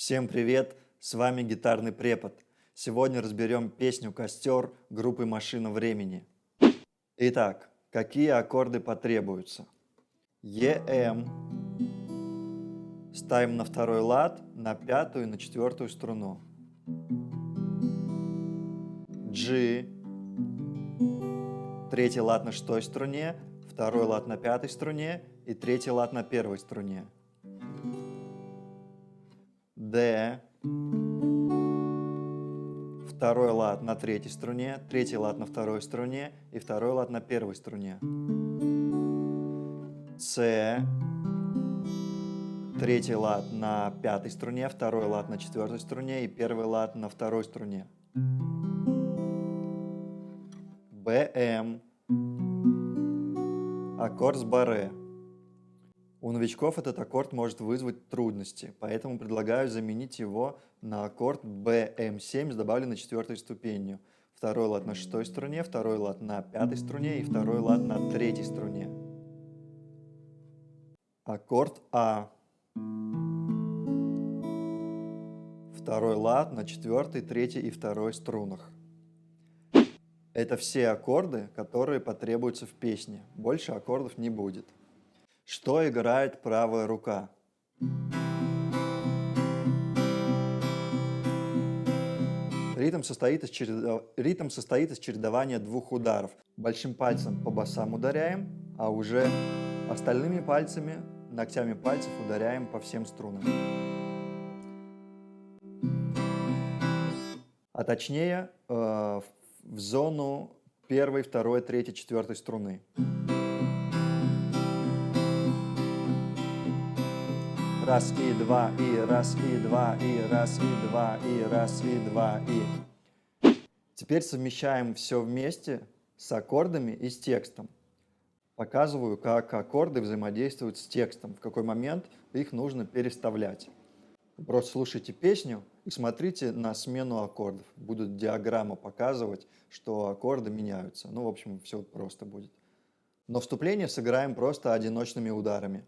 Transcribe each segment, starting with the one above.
Всем привет, с вами гитарный препод. Сегодня разберем песню «Костер» группы «Машина времени». Итак, какие аккорды потребуются? ЕМ. Ставим на второй лад, на пятую и на четвертую струну. G. Третий лад на шестой струне, второй лад на пятой струне и третий лад на первой струне. D. Второй лад на третьей струне, третий лад на второй струне и второй лад на первой струне. С. Третий лад на пятой струне, второй лад на четвертой струне и первый лад на второй струне. БМ. Аккорд с барре. У новичков этот аккорд может вызвать трудности, поэтому предлагаю заменить его на аккорд БМ7 с добавленной четвертой ступенью. Второй лад на шестой струне, второй лад на пятой струне и второй лад на третьей струне. Аккорд А. Второй лад на четвертой, третьей и второй струнах. Это все аккорды, которые потребуются в песне. Больше аккордов не будет. Что играет правая рука? Ритм состоит из чередования двух ударов. Большим пальцем по басам ударяем, а уже остальными пальцами, ногтями пальцев ударяем по всем струнам. А точнее в зону первой, второй, третьей, четвертой струны. Раз и два, и раз и два, и раз и два, и раз и два, и. Теперь совмещаем все вместе с аккордами и с текстом. Показываю, как аккорды взаимодействуют с текстом, в какой момент их нужно переставлять. Просто слушайте песню и смотрите на смену аккордов. Будут диаграмма показывать, что аккорды меняются. Ну, в общем, все просто будет. Но вступление сыграем просто одиночными ударами.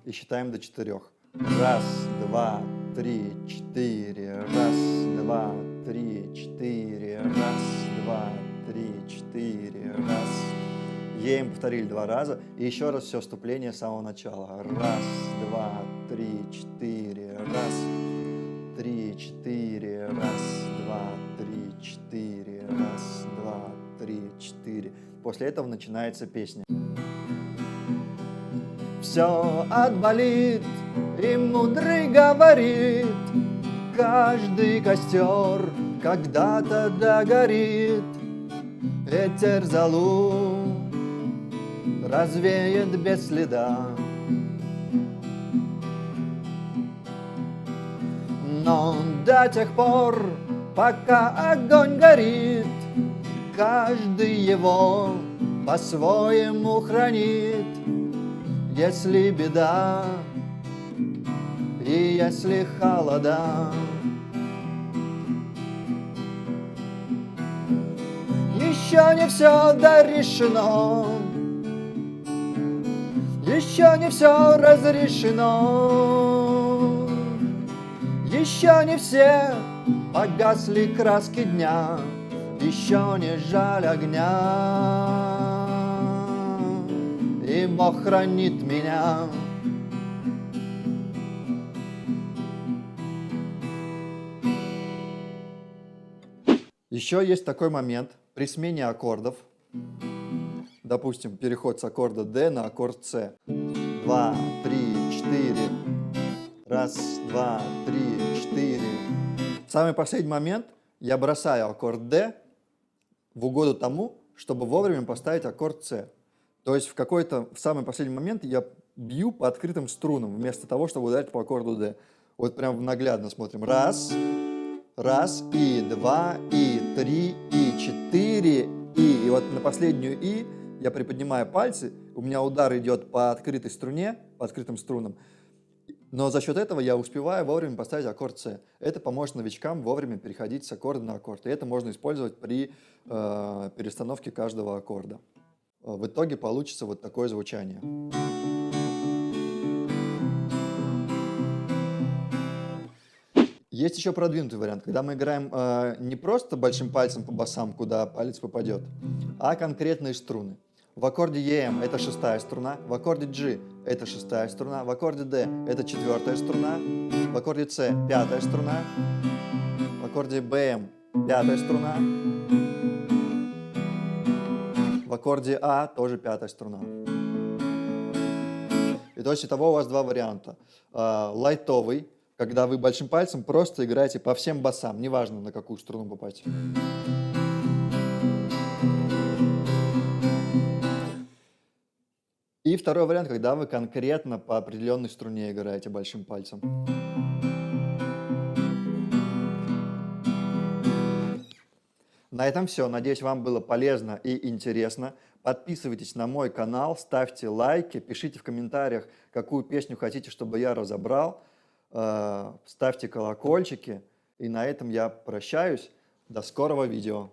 И считаем до 4. Раз, два, три, четыре. Раз, два, три, четыре. Раз, два, три, четыре. Раз. Ем повторили 2 раза. И еще раз все вступление с самого начала. Раз, два, три, четыре. Раз, три, четыре. Раз, два, три, четыре. Раз, два, три, четыре. После этого начинается песня. Все отболит, и мудрый говорит, каждый костер когда-то догорит. Ветер золу развеет без следа. Но до тех пор, пока огонь горит, каждый его по-своему хранит. Если беда и если холода, еще не все дорешено, еще не все разрешено, еще не все погасли краски дня, еще не жаль огня. И Бог хранит меня. Еще есть такой момент при смене аккордов. Допустим, переход с аккорда D на аккорд C. 2, 3, 4. Раз, два, три, 4. В самый последний момент я бросаю аккорд D в угоду тому, чтобы вовремя поставить аккорд C. То есть в самый последний момент я бью по открытым струнам, вместо того, чтобы ударить по аккорду D. Вот прям наглядно смотрим. Раз, раз, и два, и три, и четыре, и. И вот на последнюю и я приподнимаю пальцы, у меня удар идет по открытой струне, по открытым струнам, но за счет этого я успеваю вовремя поставить аккорд C. Это поможет новичкам вовремя переходить с аккорда на аккорд. И это можно использовать при перестановке каждого аккорда. В итоге получится вот такое звучание. Есть еще продвинутый вариант, когда мы играем не просто большим пальцем по басам, куда палец попадет, а конкретные струны. В аккорде EM это шестая струна, в аккорде G это шестая струна, в аккорде D это четвертая струна, в аккорде C пятая струна, в аккорде BM пятая струна, в аккорде А тоже пятая струна. И то есть итого у вас два варианта. Лайтовый, когда вы большим пальцем просто играете по всем басам, неважно на какую струну попасть. И второй вариант, когда вы конкретно по определенной струне играете большим пальцем. На этом все. Надеюсь, вам было полезно и интересно. Подписывайтесь на мой канал, ставьте лайки, пишите в комментариях, какую песню хотите, чтобы я разобрал. Ставьте колокольчики. И на этом я прощаюсь. До скорого видео.